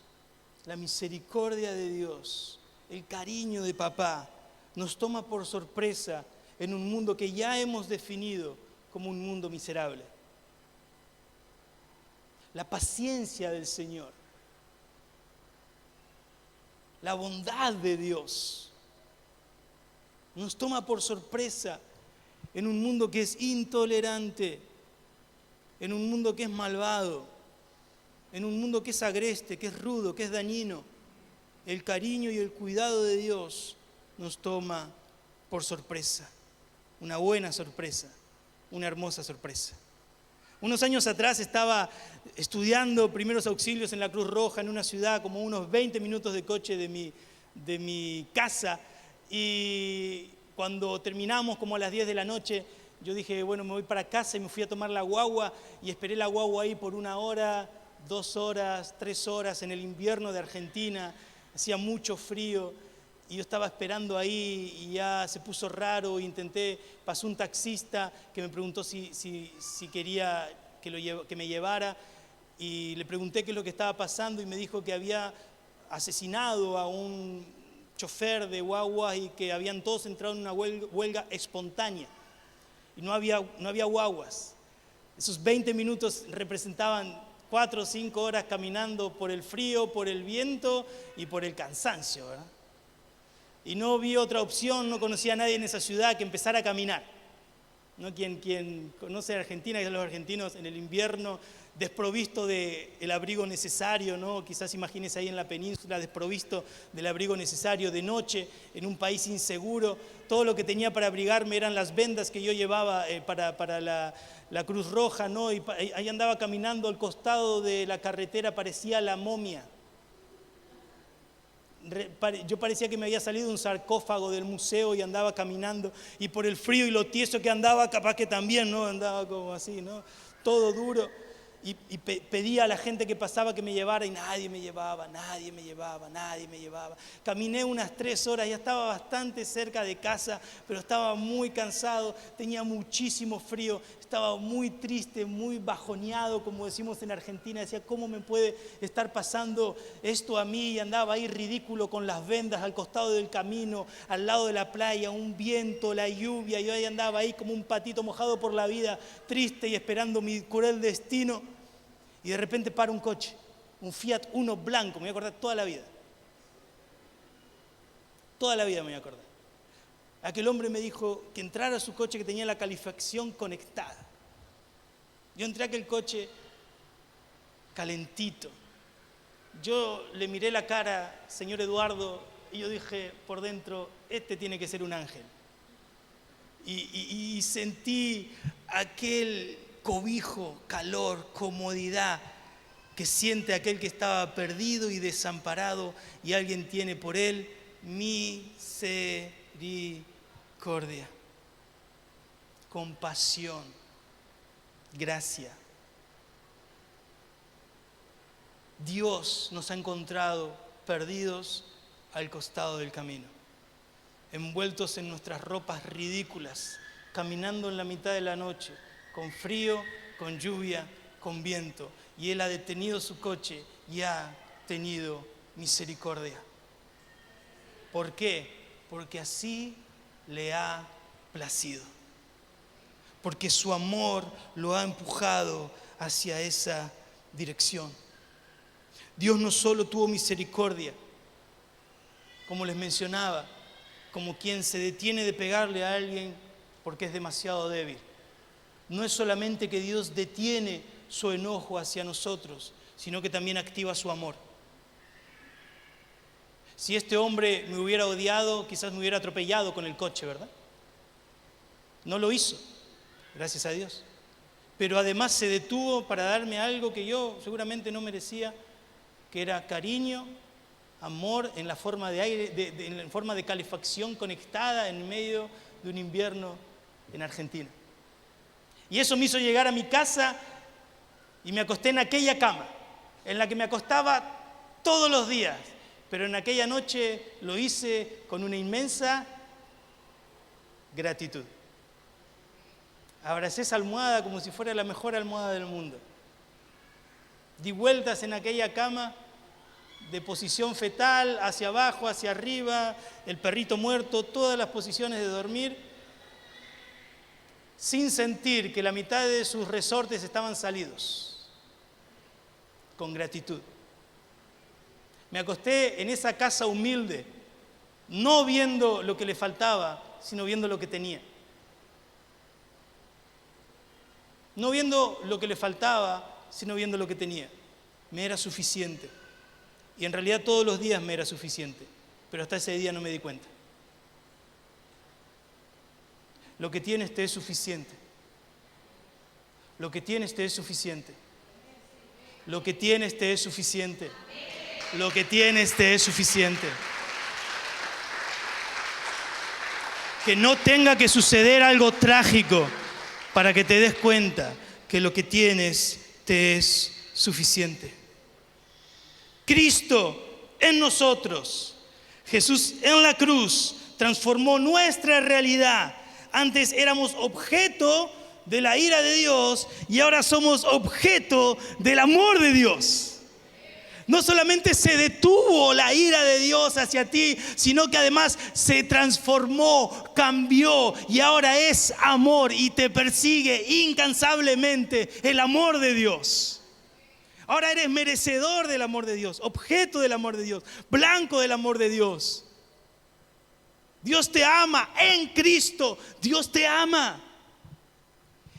A: la misericordia de Dios, el cariño de papá nos toma por sorpresa en un mundo que ya hemos definido como un mundo miserable. La paciencia del Señor, la bondad de Dios nos toma por sorpresa en un mundo que es intolerante, en un mundo que es malvado, en un mundo que es agreste, que es rudo, que es dañino. El cariño y el cuidado de Dios nos toma por sorpresa. Una buena sorpresa, una hermosa sorpresa. Unos años atrás estaba estudiando primeros auxilios en la Cruz Roja en una ciudad como unos 20 minutos de coche de mi casa, y cuando terminamos como a las 10 de la noche, yo dije, bueno, me voy para casa, y me fui a tomar la guagua y esperé la guagua ahí por 1 hora, 2 horas, 3 horas en el invierno de Argentina. Hacía mucho frío y yo estaba esperando ahí y ya se puso raro. Pasó un taxista que me preguntó si quería que me llevara, y le pregunté qué es lo que estaba pasando y me dijo que había asesinado a un chofer de guaguas y que habían todos entrado en una huelga espontánea y no había guaguas. Esos 20 minutos representaban 4 o 5 horas caminando por el frío, por el viento y por el cansancio, ¿verdad? Y no vi otra opción, no conocía a nadie en esa ciudad que empezara a caminar. ¿no? Quien conoce Argentina, que los argentinos en el invierno, desprovisto del abrigo necesario, ¿no? Quizás imagínese ahí en la península, desprovisto del abrigo necesario de noche, en un país inseguro. Todo lo que tenía para abrigarme eran las vendas que yo llevaba para la Cruz Roja, ¿no? Y ahí andaba caminando al costado de la carretera, parecía la momia. Yo parecía que me había salido un sarcófago del museo y andaba caminando, y por el frío y lo tieso que andaba, capaz que también, ¿no? Andaba como así, ¿no? Todo duro. Y pedía a la gente que pasaba que me llevara, y nadie me llevaba. Caminé unas 3 horas, ya estaba bastante cerca de casa, pero estaba muy cansado, tenía muchísimo frío, estaba muy triste, muy bajoneado, como decimos en Argentina. Decía, ¿cómo me puede estar pasando esto a mí? Y andaba ahí ridículo con las vendas al costado del camino, al lado de la playa, un viento, la lluvia, y yo ahí andaba ahí como un patito mojado por la vida, triste y esperando mi cruel destino. Y de repente para un coche, un Fiat Uno blanco, me voy a acordar toda la vida. Toda la vida me voy a acordar. Aquel hombre me dijo que entrara a su coche, que tenía la calefacción conectada. Yo entré a aquel coche calentito. Yo le miré la cara, señor Eduardo, y yo dije por dentro, este tiene que ser un ángel. Y sentí aquel cobijo, calor, comodidad que siente aquel que estaba perdido y desamparado, y alguien tiene por él misericordia, compasión, gracia. Dios nos ha encontrado perdidos al costado del camino, envueltos en nuestras ropas ridículas, caminando en la mitad de la noche, con frío, con lluvia, con viento. Y Él ha detenido su coche y ha tenido misericordia. ¿Por qué? Porque así le ha placido. Porque su amor lo ha empujado hacia esa dirección. Dios no solo tuvo misericordia, como les mencionaba, como quien se detiene de pegarle a alguien porque es demasiado débil. No es solamente que Dios detiene su enojo hacia nosotros, sino que también activa su amor. Si este hombre me hubiera odiado, quizás me hubiera atropellado con el coche, ¿verdad? No lo hizo, gracias a Dios. Pero además se detuvo para darme algo que yo seguramente no merecía, que era cariño, amor en la forma de aire, en forma de calefacción conectada en medio de un invierno en Argentina. Y eso me hizo llegar a mi casa y me acosté en aquella cama, en la que me acostaba todos los días. Pero en aquella noche lo hice con una inmensa gratitud. Abracé esa almohada como si fuera la mejor almohada del mundo. Di vueltas en aquella cama de posición fetal, hacia abajo, hacia arriba, el perrito muerto, todas las posiciones de dormir, sin sentir que la mitad de sus resortes estaban salidos, con gratitud. Me acosté en esa casa humilde, no viendo lo que le faltaba, sino viendo lo que tenía. No viendo lo que le faltaba, sino viendo lo que tenía. Me era suficiente. Y en realidad todos los días me era suficiente, pero hasta ese día no me di cuenta. Lo que tienes te es suficiente. Lo que tienes te es suficiente. Lo que tienes te es suficiente. Lo que tienes te es suficiente. Que no tenga que suceder algo trágico para que te des cuenta que lo que tienes te es suficiente. Cristo en nosotros, Jesús en la cruz, transformó nuestra realidad. Antes éramos objeto de la ira de Dios y ahora somos objeto del amor de Dios. No solamente se detuvo la ira de Dios hacia ti, sino que además se transformó, cambió y ahora es amor y te persigue incansablemente el amor de Dios. Ahora eres merecedor del amor de Dios, objeto del amor de Dios, blanco del amor de Dios. Dios te ama en Cristo, Dios te ama.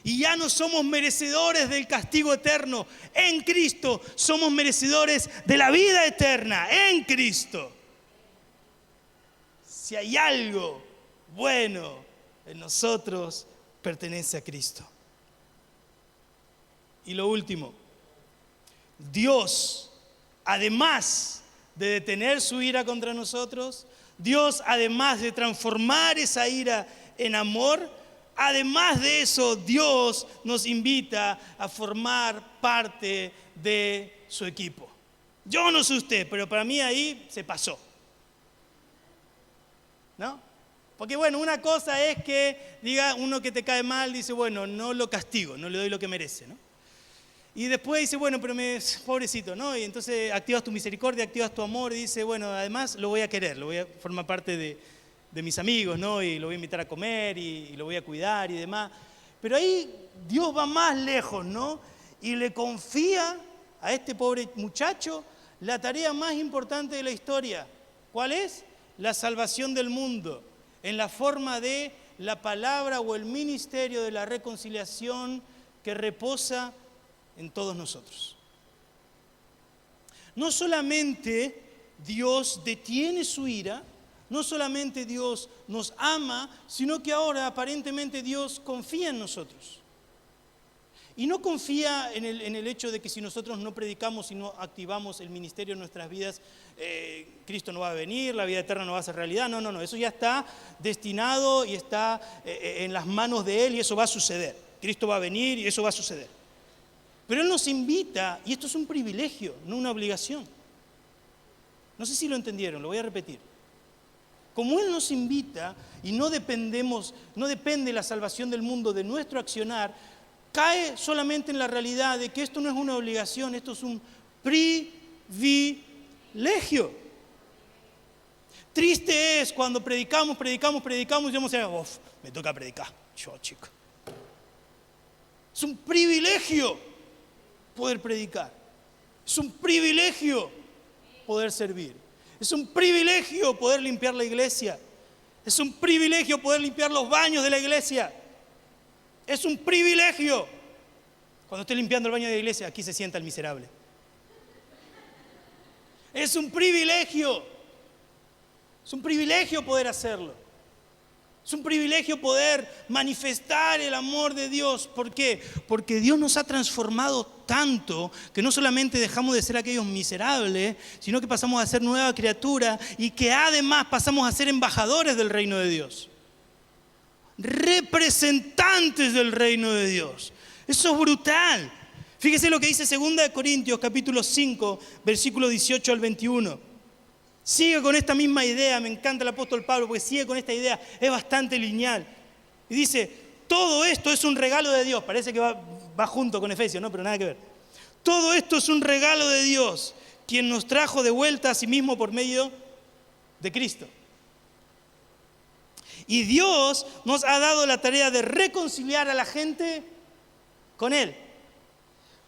A: Y ya no somos merecedores del castigo eterno. En Cristo somos merecedores de la vida eterna. En Cristo. Si hay algo bueno en nosotros, pertenece a Cristo. Y lo último, Dios, además de detener su ira contra nosotros, Dios, además de transformar esa ira en amor, además de eso, Dios nos invita a formar parte de su equipo. Yo no sé usted, pero para mí ahí se pasó. ¿No? Porque bueno, una cosa es que diga uno que te cae mal, dice, bueno, no lo castigo, no le doy lo que merece, ¿no? Y después dice, bueno, pero pobrecito, ¿no? Y entonces activas tu misericordia, activas tu amor y dice, bueno, además lo voy a querer, lo voy a formar parte de mis amigos, ¿no? Y lo voy a invitar a comer y lo voy a cuidar y demás. Pero ahí Dios va más lejos, ¿no? Y le confía a este pobre muchacho la tarea más importante de la historia. ¿Cuál es? La salvación del mundo, en la forma de la palabra o el ministerio de la reconciliación que reposa en todos nosotros. No solamente Dios detiene su ira, no solamente Dios nos ama, sino que ahora aparentemente Dios confía en nosotros. Y no confía en el hecho de que si nosotros no predicamos y no activamos el ministerio en nuestras vidas, Cristo no va a venir, la vida eterna no va a ser realidad. No, eso ya está destinado y está en las manos de Él y eso va a suceder. Cristo va a venir y eso va a suceder. Pero Él nos invita, y esto es un privilegio, no una obligación. No sé si lo entendieron, lo voy a repetir. Como Él nos invita y no depende la salvación del mundo de nuestro accionar, cae solamente en la realidad de que esto no es una obligación, esto es un privilegio. Triste es cuando predicamos y vamos a decir, me toca predicar, yo chico. Es un privilegio poder predicar. Es un privilegio poder servir. Es un privilegio poder limpiar la iglesia. Es un privilegio poder limpiar los baños de la iglesia. Es un privilegio. Cuando esté limpiando el baño de la iglesia, aquí se sienta el miserable. Es un privilegio. Es un privilegio poder hacerlo. Es un privilegio poder manifestar el amor de Dios. ¿Por qué? Porque Dios nos ha transformado tanto que no solamente dejamos de ser aquellos miserables, sino que pasamos a ser nueva criatura y que además pasamos a ser embajadores del reino de Dios. Representantes del reino de Dios. Eso es brutal. Fíjese lo que dice 2 Corintios capítulo 5, versículo 18 al 21. Sigue con esta misma idea, me encanta el apóstol Pablo porque sigue con esta idea, es bastante lineal. Y dice, todo esto es un regalo de Dios. Parece que va junto con Efesios, ¿no? Pero nada que ver. Todo esto es un regalo de Dios, quien nos trajo de vuelta a sí mismo por medio de Cristo. Y Dios nos ha dado la tarea de reconciliar a la gente con Él.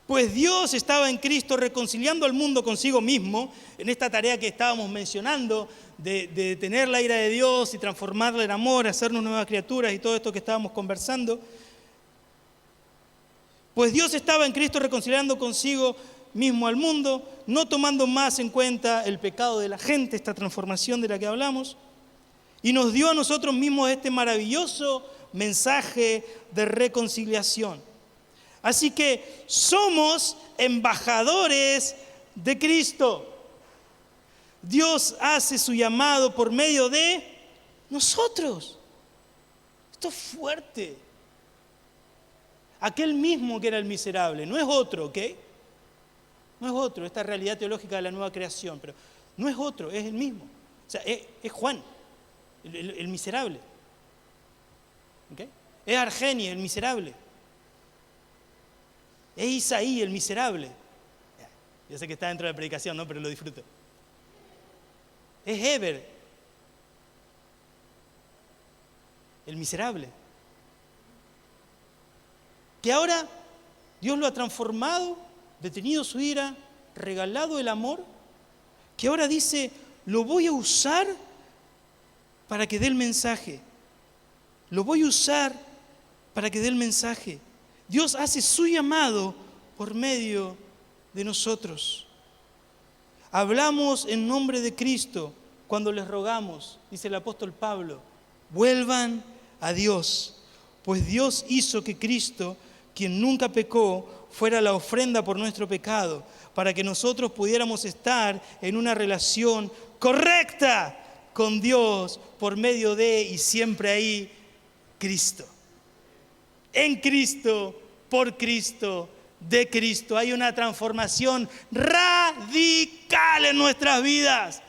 A: Pues Dios estaba en Cristo reconciliando al mundo consigo mismo, en esta tarea que estábamos mencionando, de detener la ira de Dios y transformarla en amor, hacernos nuevas criaturas y todo esto que estábamos conversando. Pues Dios estaba en Cristo reconciliando consigo mismo al mundo, no tomando más en cuenta el pecado de la gente, esta transformación de la que hablamos, y nos dio a nosotros mismos este maravilloso mensaje de reconciliación. Así que somos embajadores de Cristo. Dios hace su llamado por medio de nosotros. Esto es fuerte. Aquel mismo que era el miserable, no es otro, ¿ok? No es otro, esta realidad teológica de la nueva creación, pero no es otro, es el mismo. O sea, es Juan, el miserable. ¿Ok? Es Argenis, el miserable. Es Isaí, el miserable. Yo sé que está dentro de la predicación, ¿no? Pero lo disfruto. Es Heber, el miserable. Que ahora Dios lo ha transformado, detenido su ira, regalado el amor, que ahora dice, lo voy a usar para que dé el mensaje. Lo voy a usar para que dé el mensaje. Dios hace su llamado por medio de nosotros. Hablamos en nombre de Cristo cuando les rogamos, dice el apóstol Pablo, vuelvan a Dios, pues Dios hizo que Cristo, quien nunca pecó, fuera la ofrenda por nuestro pecado, para que nosotros pudiéramos estar en una relación correcta con Dios por medio de, y siempre ahí, Cristo. En Cristo, por Cristo, de Cristo. Hay una transformación radical en nuestras vidas.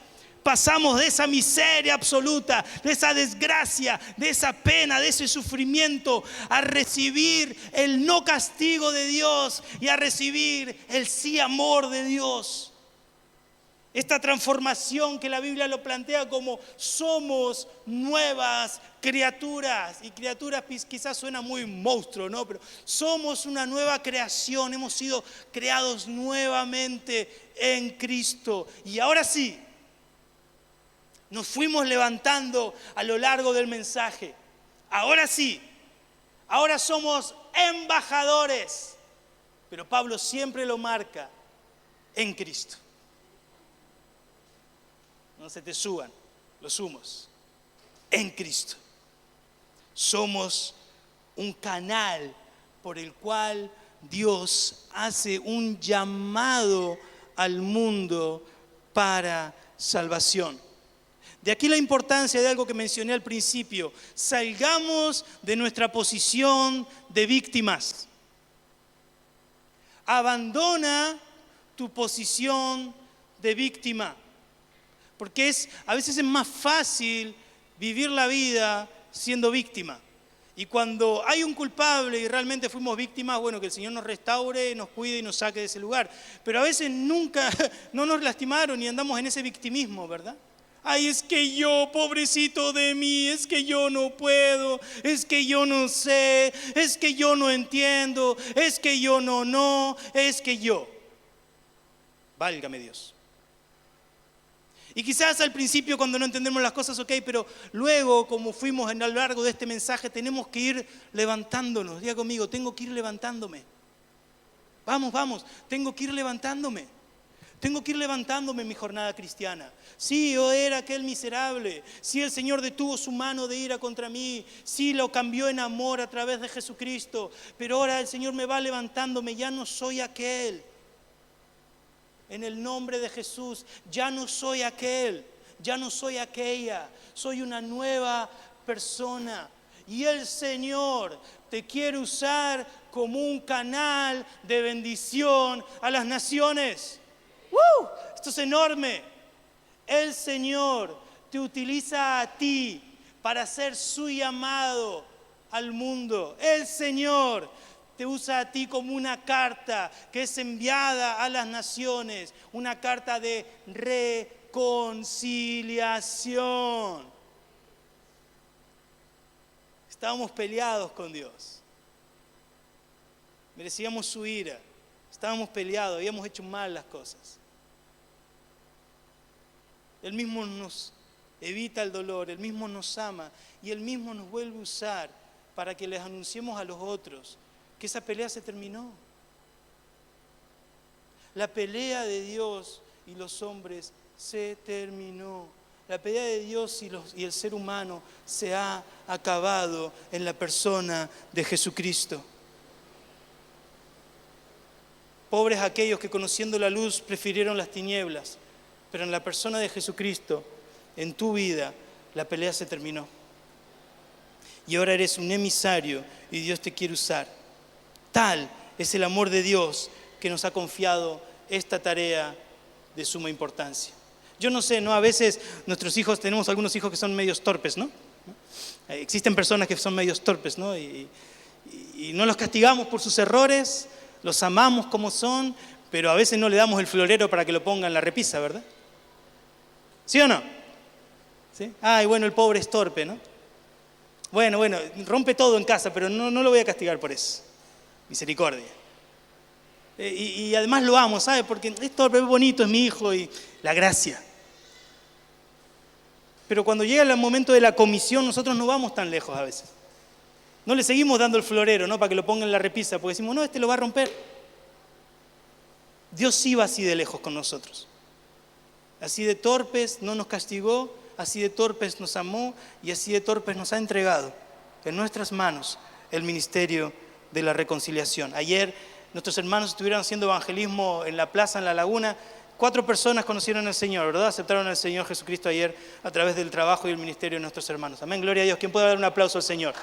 A: Pasamos de esa miseria absoluta, de esa desgracia, de esa pena, de ese sufrimiento, a recibir el no castigo de Dios y a recibir el sí amor de Dios. Esta transformación que la Biblia lo plantea como somos nuevas criaturas. Y criaturas quizás suena muy monstruo, ¿no? Pero somos una nueva creación. Hemos sido creados nuevamente en Cristo. Y ahora sí, nos fuimos levantando a lo largo del mensaje. Ahora sí, ahora somos embajadores. Pero Pablo siempre lo marca en Cristo. No se te suban los humos. En Cristo. Somos un canal por el cual Dios hace un llamado al mundo para salvación. De aquí la importancia de algo que mencioné al principio. Salgamos de nuestra posición de víctimas. Abandona tu posición de víctima. Porque a veces es más fácil vivir la vida siendo víctima. Y cuando hay un culpable y realmente fuimos víctimas, bueno, que el Señor nos restaure, nos cuide y nos saque de ese lugar. Pero a veces nunca, no nos lastimaron y andamos en ese victimismo, ¿verdad? Ay, es que yo, pobrecito de mí, es que yo no puedo, es que yo no sé, es que yo no entiendo, es que yo no, es que yo. Válgame Dios. Y quizás al principio cuando no entendemos las cosas, ok, pero luego, como fuimos a lo largo de este mensaje, tenemos que ir levantándonos. Diga conmigo, tengo que ir levantándome. Vamos, tengo que ir levantándome. Tengo que ir levantándome en mi jornada cristiana. Sí, yo era aquel miserable. Sí, el Señor detuvo su mano de ira contra mí. Sí, lo cambió en amor a través de Jesucristo. Pero ahora el Señor me va levantándome. Ya no soy aquel. En el nombre de Jesús, ya no soy aquel, ya no soy aquella, soy una nueva persona. Y el Señor te quiere usar como un canal de bendición a las naciones. ¡Woo! Esto es enorme. El Señor te utiliza a ti para hacer su llamado al mundo. El Señor te usa a ti como una carta que es enviada a las naciones, una carta de reconciliación. Estábamos peleados con Dios. Merecíamos su ira. Estábamos peleados, habíamos hecho mal las cosas. Él mismo nos evita el dolor, Él mismo nos ama y Él mismo nos vuelve a usar para que les anunciemos a los otros que esa pelea se terminó. La pelea de Dios y los hombres se terminó. La pelea de Dios y el ser humano se ha acabado en la persona de Jesucristo. Pobres aquellos que conociendo la luz prefirieron las tinieblas, pero en la persona de Jesucristo, en tu vida, la pelea se terminó. Y ahora eres un emisario y Dios te quiere usar. Tal es el amor de Dios que nos ha confiado esta tarea de suma importancia. Yo no sé, ¿no? A veces nuestros hijos, tenemos algunos hijos que son medios torpes, ¿no? Existen personas que son medios torpes, ¿no? Y no los castigamos por sus errores, los amamos como son, pero a veces no le damos el florero para que lo ponga en la repisa, ¿verdad? ¿Sí o no? ¿Sí? Ay, bueno, el pobre es torpe, ¿no? Bueno, rompe todo en casa, pero no lo voy a castigar por eso. Misericordia. Y además lo amo, ¿sabe? Porque es torpe, es bonito, es mi hijo y la gracia. Pero cuando llega el momento de la comisión, nosotros no vamos tan lejos a veces. No le seguimos dando el florero, ¿no? Para que lo ponga en la repisa, porque decimos, no, este lo va a romper. Dios iba así de lejos con nosotros. Así de torpes no nos castigó, así de torpes nos amó y así de torpes nos ha entregado en nuestras manos el ministerio de la reconciliación. Ayer nuestros hermanos estuvieron haciendo evangelismo en la plaza, en la laguna. 4 personas conocieron al Señor, ¿verdad? Aceptaron al Señor Jesucristo ayer a través del trabajo y el ministerio de nuestros hermanos. Amén, gloria a Dios. ¿Quién puede dar un aplauso al Señor?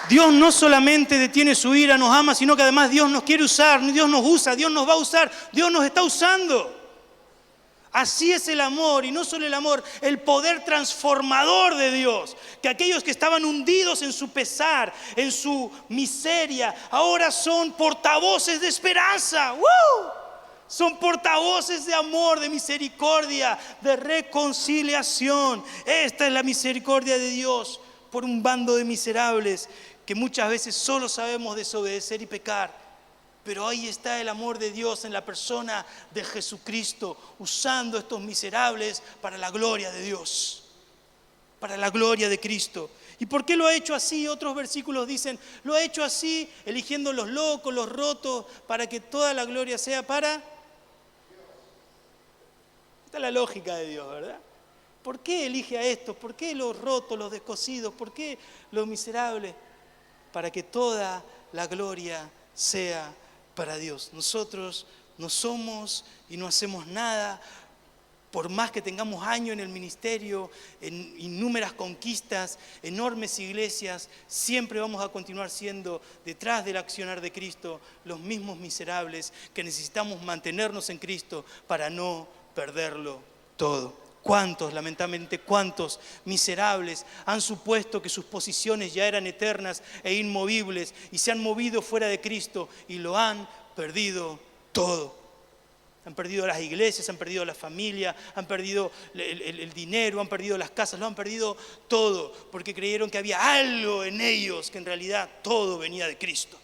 A: Dios no solamente detiene su ira, nos ama, sino que además Dios nos quiere usar, Dios nos usa, Dios nos va a usar, Dios nos está usando. Así es el amor, y no solo el amor, el poder transformador de Dios. Que aquellos que estaban hundidos en su pesar, en su miseria, ahora son portavoces de esperanza. ¡Woo! Son portavoces de amor, de misericordia, de reconciliación. Esta es la misericordia de Dios por un bando de miserables que muchas veces solo sabemos desobedecer y pecar. Pero ahí está el amor de Dios en la persona de Jesucristo, usando estos miserables para la gloria de Dios, para la gloria de Cristo. ¿Y por qué lo ha hecho así? Otros versículos dicen, lo ha hecho así, eligiendo los locos, los rotos, para que toda la gloria sea para... Esta es la lógica de Dios, ¿verdad? ¿Por qué elige a estos? ¿Por qué los rotos, los descosidos? ¿Por qué los miserables? Para que toda la gloria sea para Dios. Nosotros no somos y no hacemos nada, por más que tengamos años en el ministerio, en innúmeras conquistas, enormes iglesias, siempre vamos a continuar siendo, detrás del accionar de Cristo, los mismos miserables que necesitamos mantenernos en Cristo para no perderlo todo. ¿Cuántos, lamentablemente, cuántos miserables han supuesto que sus posiciones ya eran eternas e inmovibles y se han movido fuera de Cristo y lo han perdido todo? Han perdido las iglesias, han perdido la familia, han perdido el dinero, han perdido las casas, lo han perdido todo porque creyeron que había algo en ellos que en realidad todo venía de Cristo.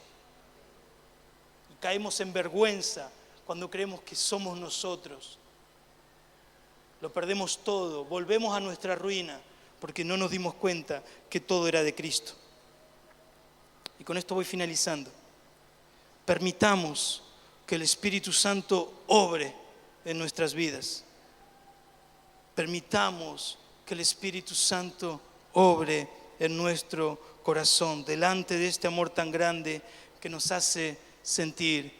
A: Y caemos en vergüenza cuando creemos que somos nosotros. Lo perdemos todo, volvemos a nuestra ruina porque no nos dimos cuenta que todo era de Cristo. Y con esto voy finalizando. Permitamos que el Espíritu Santo obre en nuestras vidas. Permitamos que el Espíritu Santo obre en nuestro corazón delante de este amor tan grande que nos hace sentir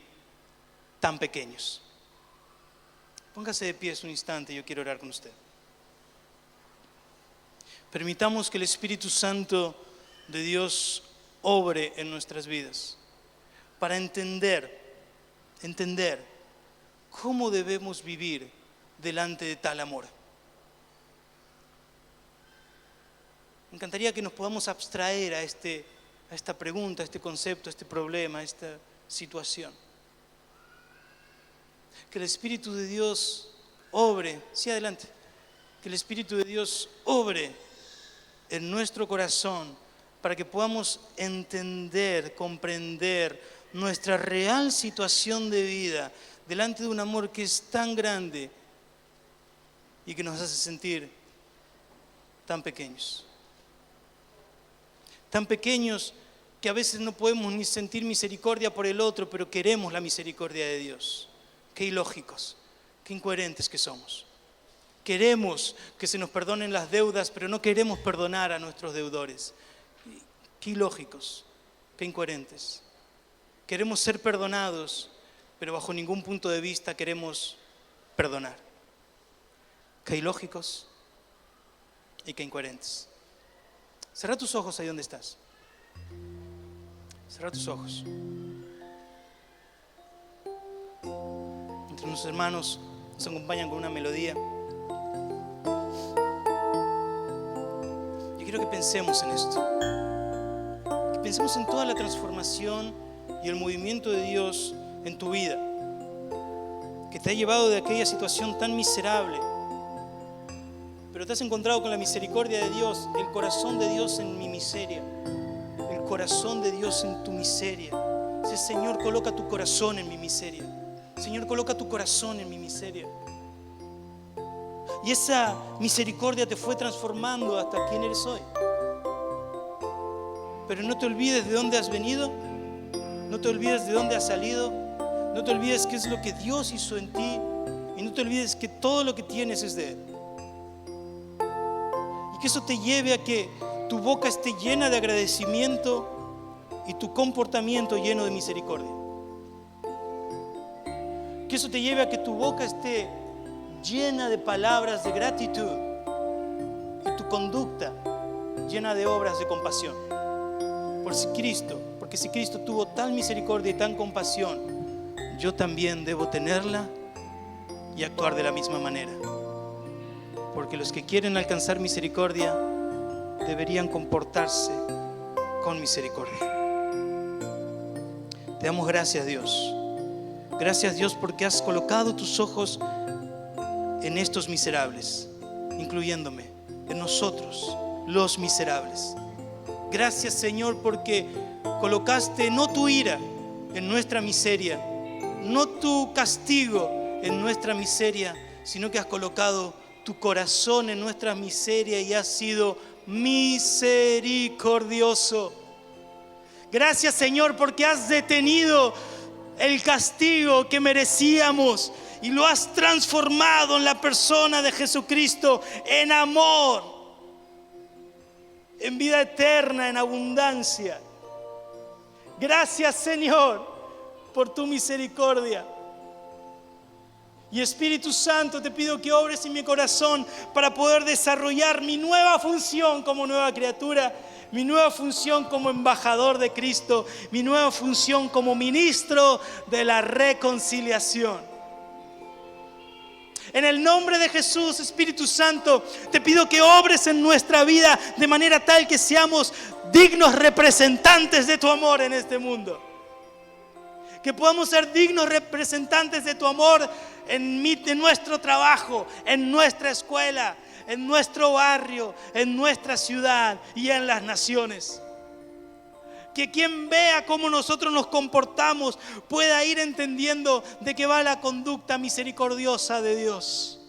A: tan pequeños. Póngase de pie un instante, yo quiero orar con usted. Permitamos que el Espíritu Santo de Dios obre en nuestras vidas para entender cómo debemos vivir delante de tal amor. Me encantaría que nos podamos abstraer a esta pregunta, a este concepto, a este problema, a esta situación. Que el Espíritu de Dios obre, sí, adelante, que el Espíritu de Dios obre en nuestro corazón para que podamos entender, comprender nuestra real situación de vida delante de un amor que es tan grande y que nos hace sentir tan pequeños. Tan pequeños que a veces no podemos ni sentir misericordia por el otro, pero queremos la misericordia de Dios. Qué ilógicos, qué incoherentes que somos. Queremos que se nos perdonen las deudas, pero no queremos perdonar a nuestros deudores. Qué ilógicos, qué incoherentes. Queremos ser perdonados, pero bajo ningún punto de vista queremos perdonar. Qué ilógicos y qué incoherentes. Cierra tus ojos ahí donde estás. Cierra tus ojos. Entre nuestros hermanos nos acompañan con una melodía. Yo quiero que pensemos en esto. Que pensemos en toda la transformación y el movimiento de Dios en tu vida, que te ha llevado de aquella situación tan miserable, pero te has encontrado con la misericordia de Dios, el corazón de Dios en mi miseria, el corazón de Dios en tu miseria. Dice: Señor, coloca tu corazón en mi miseria. Señor, coloca tu corazón en mi miseria. Y esa misericordia te fue transformando hasta quien eres hoy. Pero no te olvides de dónde has venido, no te olvides de dónde has salido, no te olvides qué es lo que Dios hizo en ti y no te olvides que todo lo que tienes es de Él. Y que eso te lleve a que tu boca esté llena de agradecimiento y tu comportamiento lleno de misericordia. Que eso te lleve a que tu boca esté llena de palabras de gratitud y tu conducta llena de obras de compasión. Porque si Cristo tuvo tal misericordia y tan compasión, yo también debo tenerla y actuar de la misma manera. Porque los que quieren alcanzar misericordia deberían comportarse con misericordia. Te damos gracias, Dios. Gracias, Dios, porque has colocado tus ojos en estos miserables, incluyéndome, en nosotros, los miserables. Gracias, Señor, porque colocaste no tu ira en nuestra miseria, no tu castigo en nuestra miseria, sino que has colocado tu corazón en nuestra miseria y has sido misericordioso. Gracias, Señor, porque has detenido el castigo que merecíamos y lo has transformado en la persona de Jesucristo, en amor, en vida eterna, en abundancia. Gracias, Señor, por tu misericordia. Y Espíritu Santo, te pido que obres en mi corazón para poder desarrollar mi nueva función como nueva criatura, mi nueva función como embajador de Cristo, mi nueva función como ministro de la reconciliación. En el nombre de Jesús, Espíritu Santo, te pido que obres en nuestra vida de manera tal que seamos dignos representantes de tu amor en este mundo. Que podamos ser dignos representantes de tu amor en nuestro trabajo, en nuestra escuela, en nuestro barrio, en nuestra ciudad y en las naciones. Que quien vea cómo nosotros nos comportamos pueda ir entendiendo de qué va la conducta misericordiosa de Dios.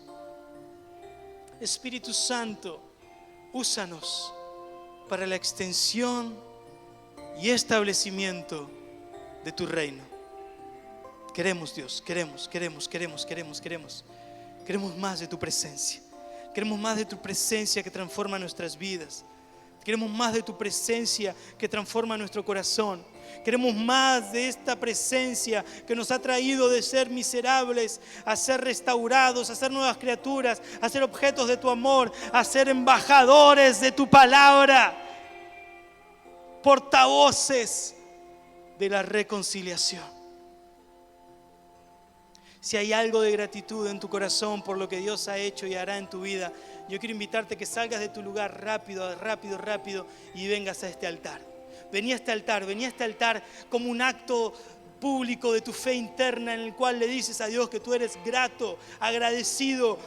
A: Espíritu Santo, úsanos para la extensión y establecimiento de tu reino. Queremos, Dios, queremos más de tu presencia. Queremos más de tu presencia que transforma nuestras vidas. Queremos más de tu presencia que transforma nuestro corazón. Queremos más de esta presencia que nos ha traído de ser miserables a ser restaurados, a ser nuevas criaturas, a ser objetos de tu amor, a ser embajadores de tu palabra, portavoces de la reconciliación. Si hay algo de gratitud en tu corazón por lo que Dios ha hecho y hará en tu vida, yo quiero invitarte a que salgas de tu lugar rápido y vengas a este altar. Vení a este altar como un acto público de tu fe interna en el cual le dices a Dios que tú eres grato, agradecido